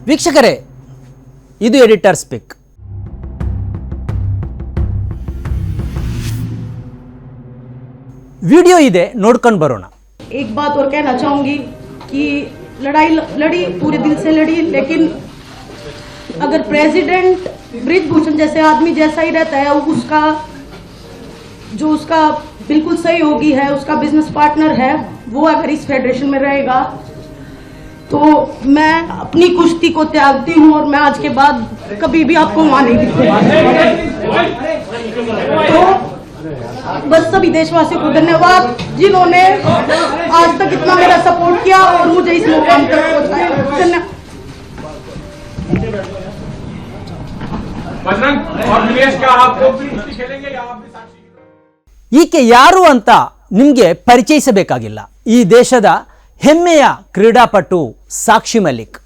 ವೀಕ್ಷಕರೇ, ಇದು editor speak. Video ಇದೆ, ನೋಡ್ಕೊಂಡು ಬರೋಣ. एक बात और कहना चाहूंगी कि लड़ाई लड़ी, पूरे दिल से लड़ी, लेकिन अगर प्रेसिडेंट बृजभूषण जैसे आदमी जैसा ही रहता है, उसका जो उसका बिल्कुल सहयोगी है, उसका बिजनेस पार्टनर है, वो अगर इस फेडरेशन में रहेगा तो मैं अपनी कुश्ती को त्यागती हूँ और मैं आज के बाद कभी भी आपको वहां नहीं दिखूंगा. तो बस सभी देशवासियों को धन्यवाद जिन्होंने आज तक इतना मेरा सपोर्ट किया और मुझे इस मुकाम तक पहुंचाया. धन्यवाद. ಈಕೆ ಯಾರು ಅಂತ ನಿಮಗೆ ಪರಿಚಯಿಸಬೇಕಾಗಿಲ್ಲ. ಈ ದೇಶದ ಹೆಮ್ಮೆಯ ಕ್ರೀಡಾಪಟು ಸಾಕ್ಷಿ ಮಲಿಕ್.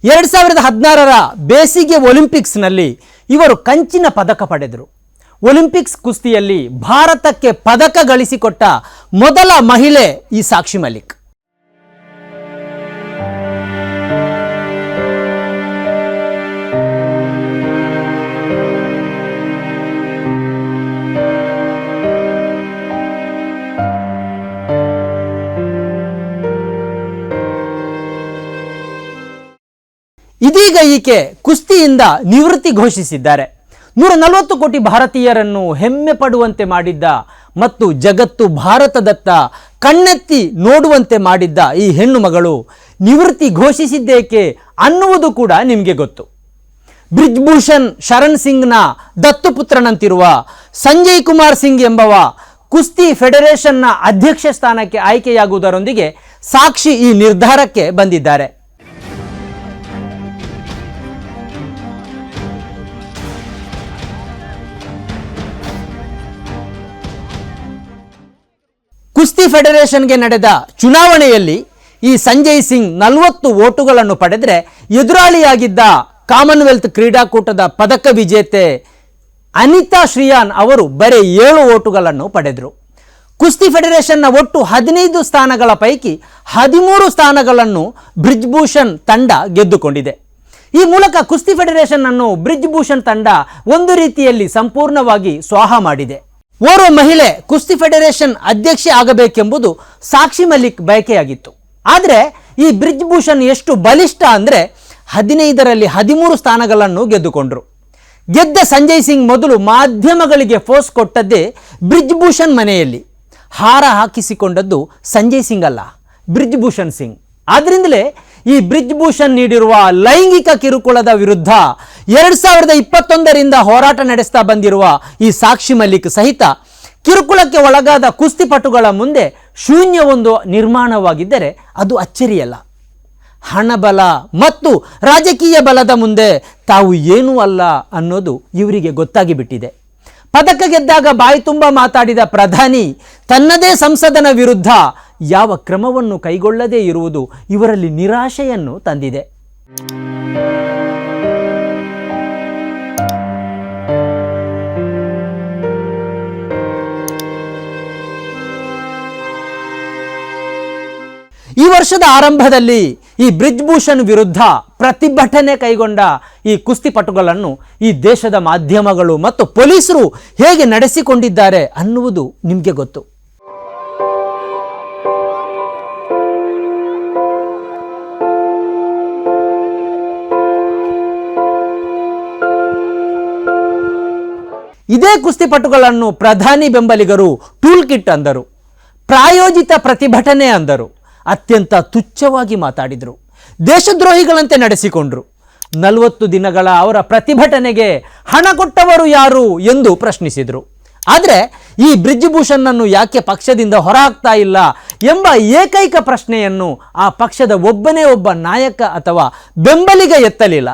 2016ರ ಬೇಸಿಗೆ ಒಲಿಂಪಿಕ್ಸ್ನಲ್ಲಿ ಇವರು ಕಂಚಿನ ಪದಕ ಪಡೆದರು. ಒಲಿಂಪಿಕ್ಸ್ ಕುಸ್ತಿಯಲ್ಲಿ ಭಾರತಕ್ಕೆ ಪದಕ ಗಳಿಸಿಕೊಟ್ಟ ಮೊದಲ ಮಹಿಳೆ ಈ ಸಾಕ್ಷಿ ಮಲಿಕ್. ಇದೀಗ ಈಕೆ ಕುಸ್ತಿಯಿಂದ ನಿವೃತ್ತಿ ಘೋಷಿಸಿದ್ದಾರೆ. 140 ಕೋಟಿ ಭಾರತೀಯರನ್ನು ಹೆಮ್ಮೆ ಪಡುವಂತೆ ಮಾಡಿದ್ದ ಮತ್ತು ಜಗತ್ತು ಭಾರತದತ್ತ ಕಣ್ಣೆತ್ತಿ ನೋಡುವಂತೆ ಮಾಡಿದ್ದ ಈ ಹೆಣ್ಣು ಮಗಳು ನಿವೃತ್ತಿ ಘೋಷಿಸಿದ್ದೇಕೆ ಅನ್ನುವುದು ಕೂಡ ನಿಮಗೆ ಗೊತ್ತು. ಬ್ರಿಜ್ಭೂಷಣ್ ಶರಣ್ ಸಿಂಗ್ನ ದತ್ತುಪುತ್ರನಂತಿರುವ ಸಂಜಯ್ ಕುಮಾರ್ ಸಿಂಗ್ ಎಂಬವ ಕುಸ್ತಿ ಫೆಡರೇಷನ್ನ ಅಧ್ಯಕ್ಷ ಸ್ಥಾನಕ್ಕೆ ಆಯ್ಕೆಯಾಗುವುದರೊಂದಿಗೆ ಸಾಕ್ಷಿ ಈ ನಿರ್ಧಾರಕ್ಕೆ ಬಂದಿದ್ದಾರೆ. ಕುಸ್ತಿ ಫೆಡರೇಷನ್ಗೆ ನಡೆದ ಚುನಾವಣೆಯಲ್ಲಿ ಈ ಸಂಜಯ್ ಸಿಂಗ್ 40 ವೋಟುಗಳನ್ನು ಪಡೆದರೆ, ಎದುರಾಳಿಯಾಗಿದ್ದ ಕಾಮನ್ವೆಲ್ತ್ ಕ್ರೀಡಾಕೂಟದ ಪದಕ ವಿಜೇತೆ ಅನಿತಾ ಶ್ರೀಯಾನ್ ಅವರು ಬರೀ 7 ವೋಟುಗಳನ್ನು ಪಡೆದರು. ಕುಸ್ತಿ ಫೆಡರೇಷನ್ನ ಒಟ್ಟು 15 ಸ್ಥಾನಗಳ ಪೈಕಿ 13 ಸ್ಥಾನಗಳನ್ನು ಬ್ರಿಜ್ಭೂಷಣ್ ತಂಡ ಗೆದ್ದುಕೊಂಡಿದೆ. ಈ ಮೂಲಕ ಕುಸ್ತಿ ಫೆಡರೇಷನ್ ಅನ್ನು ಬ್ರಿಜ್ಭೂಷಣ್ ತಂಡ ಒಂದು ರೀತಿಯಲ್ಲಿ ಸಂಪೂರ್ಣವಾಗಿ ಸ್ವಾಹ ಮಾಡಿದೆ. ಓರ್ವ ಮಹಿಳೆ ಕುಸ್ತಿ ಫೆಡರೇಷನ್ ಅಧ್ಯಕ್ಷೆ ಆಗಬೇಕೆಂಬುದು ಸಾಕ್ಷಿ ಮಲಿಕ್ ಬಯಕೆಯಾಗಿತ್ತು. ಆದರೆ ಈ ಬ್ರಿಜ್ಭೂಷಣ್ ಎಷ್ಟು ಬಲಿಷ್ಠ ಅಂದರೆ 15ರಲ್ಲಿ 13 ಸ್ಥಾನಗಳನ್ನು ಗೆದ್ದುಕೊಂಡ್ರು. ಗೆದ್ದ ಸಂಜಯ್ ಸಿಂಗ್ ಮೊದಲು ಮಾಧ್ಯಮಗಳಿಗೆ ಫೋಸ್ ಕೊಟ್ಟದ್ದೇ ಬ್ರಿಜ್ಭೂಷಣ್ ಮನೆಯಲ್ಲಿ. ಹಾರ ಹಾಕಿಸಿಕೊಂಡದ್ದು ಸಂಜಯ್ ಸಿಂಗ್ ಅಲ್ಲ, ಬ್ರಿಜ್ಭೂಷಣ್ ಸಿಂಗ್. ಆದ್ರಿಂದಲೇ ಈ ಬ್ರಿಜ್ಭೂಷಣ್ ನೀಡಿರುವ ಲೈಂಗಿಕ ಕಿರುಕುಳದ ವಿರುದ್ಧ 2021ರಿಂದ ಹೋರಾಟ ನಡೆಸ್ತಾ ಬಂದಿರುವ ಈ ಸಾಕ್ಷಿ ಮಲಿಕ್ ಸಹಿತ ಕಿರುಕುಳಕ್ಕೆ ಒಳಗಾದ ಕುಸ್ತಿಪಟುಗಳ ಮುಂದೆ ಶೂನ್ಯವೊಂದು ನಿರ್ಮಾಣವಾಗಿದ್ದರೆ ಅದು ಅಚ್ಚರಿಯಲ್ಲ. ಹಣಬಲ ಮತ್ತು ರಾಜಕೀಯ ಬಲದ ಮುಂದೆ ತಾವು ಏನೂ ಅಲ್ಲ ಅನ್ನೋದು ಇವರಿಗೆ ಗೊತ್ತಾಗಿ ಬಿಟ್ಟಿದೆ. ಪದಕ ಗೆದ್ದಾಗ ಬಾಯಿ ತುಂಬ ಮಾತಾಡಿದ ಪ್ರಧಾನಿ ತನ್ನದೇ ಸಂಸದನ ವಿರುದ್ಧ ಯಾವ ಕ್ರಮವನ್ನು ಕೈಗೊಳ್ಳದೇ ಇರುವುದು ಇವರಲ್ಲಿ ನಿರಾಶೆಯನ್ನು ತಂದಿದೆ. ಈ ವರ್ಷದ ಆರಂಭದಲ್ಲಿ ಈ ಬ್ರಿಜ್ಭೂಷಣ್ ವಿರುದ್ಧ ಪ್ರತಿಭಟನೆ ಕೈಗೊಂಡ ಈ ಕುಸ್ತಿಪಟುಗಳನ್ನು ಈ ದೇಶದ ಮಾಧ್ಯಮಗಳು ಮತ್ತು ಪೊಲೀಸರು ಹೇಗೆ ನಡೆಸಿಕೊಂಡಿದ್ದಾರೆ ಅನ್ನುವುದು ನಿಮಗೆ ಗೊತ್ತು. ಇದೇ ಕುಸ್ತಿಪಟುಗಳನ್ನು ಪ್ರಧಾನಿ ಬೆಂಬಲಿಗರು ಟೂಲ್ ಕಿಟ್ ಅಂದರು, ಪ್ರಾಯೋಜಿತ ಪ್ರತಿಭಟನೆ ಅಂದರು, ಅತ್ಯಂತ ತುಚ್ಛವಾಗಿ ಮಾತಾಡಿದರು, ದೇಶದ್ರೋಹಿಗಳಂತೆ ನಡೆಸಿಕೊಂಡ್ರು. 40 ದಿನಗಳ ಅವರ ಪ್ರತಿಭಟನೆಗೆ ಹಣ ಕೊಟ್ಟವರು ಯಾರು ಎಂದು ಪ್ರಶ್ನಿಸಿದರು. ಆದರೆ ಈ ಬ್ರಿಜ್ಭೂಷಣನ್ನು ಯಾಕೆ ಪಕ್ಷದಿಂದ ಹೊರಹಾಕ್ತಾ ಇಲ್ಲ ಎಂಬ ಏಕೈಕ ಪ್ರಶ್ನೆಯನ್ನು ಆ ಪಕ್ಷದ ಒಬ್ಬನೇ ಒಬ್ಬ ನಾಯಕ ಅಥವಾ ಬೆಂಬಲಿಗ ಎತ್ತಲಿಲ್ಲ.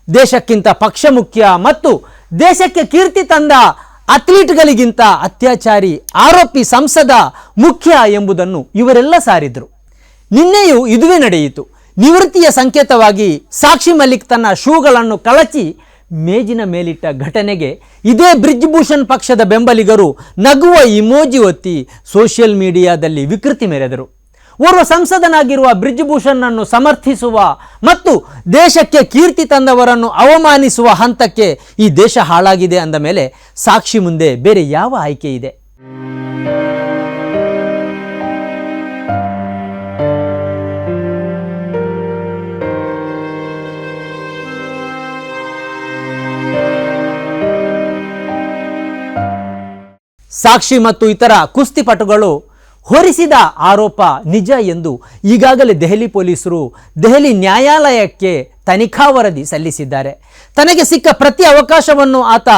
ದೇಶಕ್ಕಿಂತ ಪಕ್ಷ ಮುಖ್ಯ ಮತ್ತು ದೇಶಕ್ಕೆ ಕೀರ್ತಿ ತಂದ ಅಥ್ಲೀಟ್ಗಳಿಗಿಂತ ಅತ್ಯಾಚಾರಿ ಆರೋಪಿ ಸಂಸದ ಮುಖ್ಯ ಎಂಬುದನ್ನು ಇವರೆಲ್ಲ ಸಾರಿದ್ರು. ನಿನ್ನೆಯೂ ಇದುವೇ ನಡೆಯಿತು. ನಿವೃತ್ತಿಯ ಸಂಕೇತವಾಗಿ ಸಾಕ್ಷಿ ಮಲಿಕ್ ತನ್ನ ಶೂಗಳನ್ನು ಕಳಚಿ ಮೇಜಿನ ಮೇಲಿಟ್ಟ ಘಟನೆಗೆ ಇದೇ ಬ್ರಿಜ್ಭೂಷಣ್ ಪಕ್ಷದ ಬೆಂಬಲಿಗರು ನಗುವ ಇಮೋಜಿ ಒತ್ತಿ ಸೋಷಿಯಲ್ ಮೀಡಿಯಾದಲ್ಲಿ ವಿಕೃತಿ ಮೆರೆದರು. ಓರ್ವ ಸಂಸದನಾಗಿರುವ ಬ್ರಿಜ್ಭೂಷಣ್ ಅನ್ನು ಸಮರ್ಥಿಸುವ ಮತ್ತು ದೇಶಕ್ಕೆ ಕೀರ್ತಿ ತಂದವರನ್ನು ಅವಮಾನಿಸುವ ಹಂತಕ್ಕೆ ಈ ದೇಶ ಹಾಳಾಗಿದೆ ಅಂದ ಮೇಲೆ ಸಾಕ್ಷಿ ಮುಂದೆ ಬೇರೆ ಯಾವ ಆಯ್ಕೆ ಇದೆ? ಸಾಕ್ಷಿ ಮತ್ತು ಇತರ ಕುಸ್ತಿಪಟುಗಳು ಹೊರಿಸಿದ ಆರೋಪ ನಿಜ ಎಂದು ಈಗಾಗಲೇ ದೆಹಲಿ ಪೊಲೀಸರು ದೆಹಲಿ ನ್ಯಾಯಾಲಯಕ್ಕೆ ತನಿಖಾ ವರದಿ ಸಲ್ಲಿಸಿದ್ದಾರೆ. ತನಗೆ ಸಿಕ್ಕ ಪ್ರತಿ ಅವಕಾಶವನ್ನು ಆತ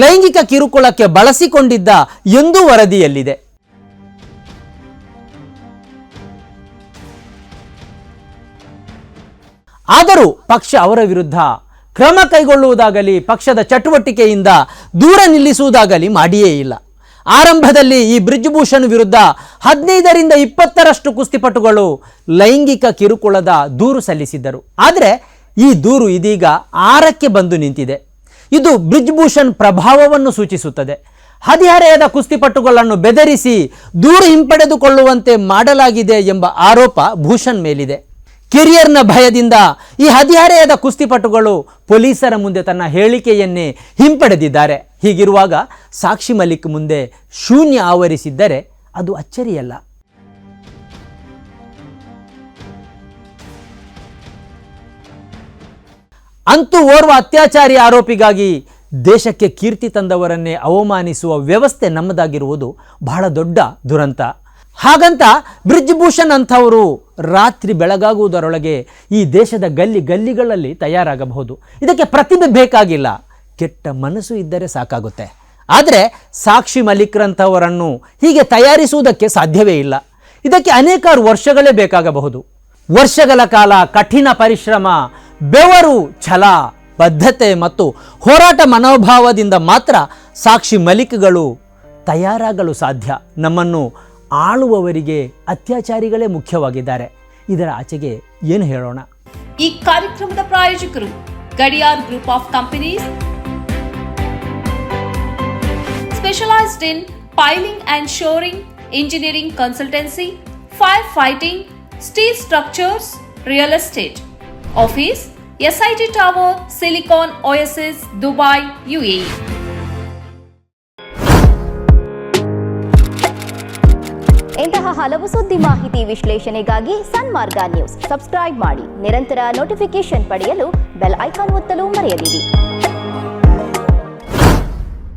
ಲೈಂಗಿಕ ಕಿರುಕುಳಕ್ಕೆ ಬಳಸಿಕೊಂಡಿದ್ದ ಎಂದು ವರದಿಯಲ್ಲಿದೆ. ಆದರೂ ಪಕ್ಷ ಅವರ ವಿರುದ್ಧ ಕ್ರಮ ಕೈಗೊಳ್ಳುವುದಾಗಲಿ ಪಕ್ಷದ ಚಟುವಟಿಕೆಯಿಂದ ದೂರ ನಿಲ್ಲಿಸುವುದಾಗಲಿ ಮಾಡಿಯೇ ಇಲ್ಲ. ಆರಂಭದಲ್ಲಿ ಈ ಬ್ರಿಜ್ಭೂಷಣ್ ವಿರುದ್ಧ 15ರಿಂದ 20ರಷ್ಟು ಕುಸ್ತಿಪಟುಗಳು ಲೈಂಗಿಕ ಕಿರುಕುಳದ ದೂರು ಸಲ್ಲಿಸಿದ್ದರು. ಆದರೆ ಈ ದೂರು ಇದೀಗ 6ಕ್ಕೆ ಬಂದು ನಿಂತಿದೆ. ಇದು ಬ್ರಿಜ್ಭೂಷಣ್ ಪ್ರಭಾವವನ್ನು ಸೂಚಿಸುತ್ತದೆ. ಹದಿಹರೆಯದ ಕುಸ್ತಿಪಟುಗಳನ್ನು ಬೆದರಿಸಿ ದೂರು ಹಿಂಪಡೆದುಕೊಳ್ಳುವಂತೆ ಮಾಡಲಾಗಿದೆ ಎಂಬ ಆರೋಪ ಭೂಷಣ್ ಮೇಲಿದೆ. ಕೆರಿಯರ್ನ ಭಯದಿಂದ ಈ ಹದಿಹರೆಯದ ಕುಸ್ತಿಪಟುಗಳು ಪೊಲೀಸರ ಮುಂದೆ ತನ್ನ ಹೇಳಿಕೆಯನ್ನೇ ಹಿಂಪಡೆದಿದ್ದಾರೆ. ಹೀಗಿರುವಾಗ ಸಾಕ್ಷಿ ಮಲಿಕ್ ಮುಂದೆ ಶೂನ್ಯ ಆವರಿಸಿದ್ದರೆ ಅದು ಅಚ್ಚರಿಯಲ್ಲ. ಅಂತೂ ಓರ್ವ ಅತ್ಯಾಚಾರಿ ಆರೋಪಿಗಾಗಿ ದೇಶಕ್ಕೆ ಕೀರ್ತಿ ತಂದವರನ್ನೇ ಅವಮಾನಿಸುವ ವ್ಯವಸ್ಥೆ ನಮ್ಮದಾಗಿರುವುದು ಬಹಳ ದೊಡ್ಡ ದುರಂತ. ಹಾಗಂತ ಬ್ರಿಜ್ಭೂಷಣ್ ಅಂಥವರು ರಾತ್ರಿ ಬೆಳಗಾಗುವುದರೊಳಗೆ ಈ ದೇಶದ ಗಲ್ಲಿಗಳಲ್ಲಿ ತಯಾರಾಗಬಹುದು. ಇದಕ್ಕೆ ಪ್ರತಿಭೆ ಬೇಕಾಗಿಲ್ಲ, ಕೆಟ್ಟ ಮನಸ್ಸು ಇದ್ದರೆ ಸಾಕಾಗುತ್ತೆ. ಆದರೆ ಸಾಕ್ಷಿ ಮಲಿಕ್ರಂಥವರನ್ನು ಹೀಗೆ ತಯಾರಿಸುವುದಕ್ಕೆ ಸಾಧ್ಯವೇ ಇಲ್ಲ. ಇದಕ್ಕೆ ಅನೇಕಾರು ವರ್ಷಗಳೇ ಬೇಕಾಗಬಹುದು. ವರ್ಷಗಳ ಕಾಲ ಕಠಿಣ ಪರಿಶ್ರಮ, ಬೆವರು, ಛಲ, ಬದ್ಧತೆ ಮತ್ತು ಹೋರಾಟ ಮನೋಭಾವದಿಂದ ಮಾತ್ರ ಸಾಕ್ಷಿ ಮಲಿಕ್ಗಳು ತಯಾರಾಗಲು ಸಾಧ್ಯ. ನಮ್ಮನ್ನು ಆಳುವವರಿಗೆ ಅತ್ಯಾಚಾರಿಗಳೇ ಮುಖ್ಯವಾಗಿದ್ದಾರೆ. ಇದರ ಆಚೆಗೆ ಏನು ಹೇಳೋಣ? ಈ ಕಾರ್ಯಕ್ರಮದ ಪ್ರಾಯೋಜಕರು Gadiyar group of companies, specialised in piling and shoring, engineering consultancy, firefighting, steel structures, real estate. Office, SIT Tower, Silicon Oasis, Dubai, UAE. ಇಂತಹ ಹಲವು ಸುದ್ದಿ ಮಾಹಿತಿ ವಿಶ್ಲೇಷಣೆಗಾಗಿ ಸನ್ಮಾರ್ಗ ನ್ಯೂಸ್ ಸಬ್ಸ್ಕ್ರೈಬ್ ಮಾಡಿ. ನಿರಂತರ ನೋಟಿಫಿಕೇಶನ್ ಪಡೆಯಲು ಬೆಲ್ ಐಕಾನ್ ಒತ್ತಲು ಮರೆಯದಿರಿ.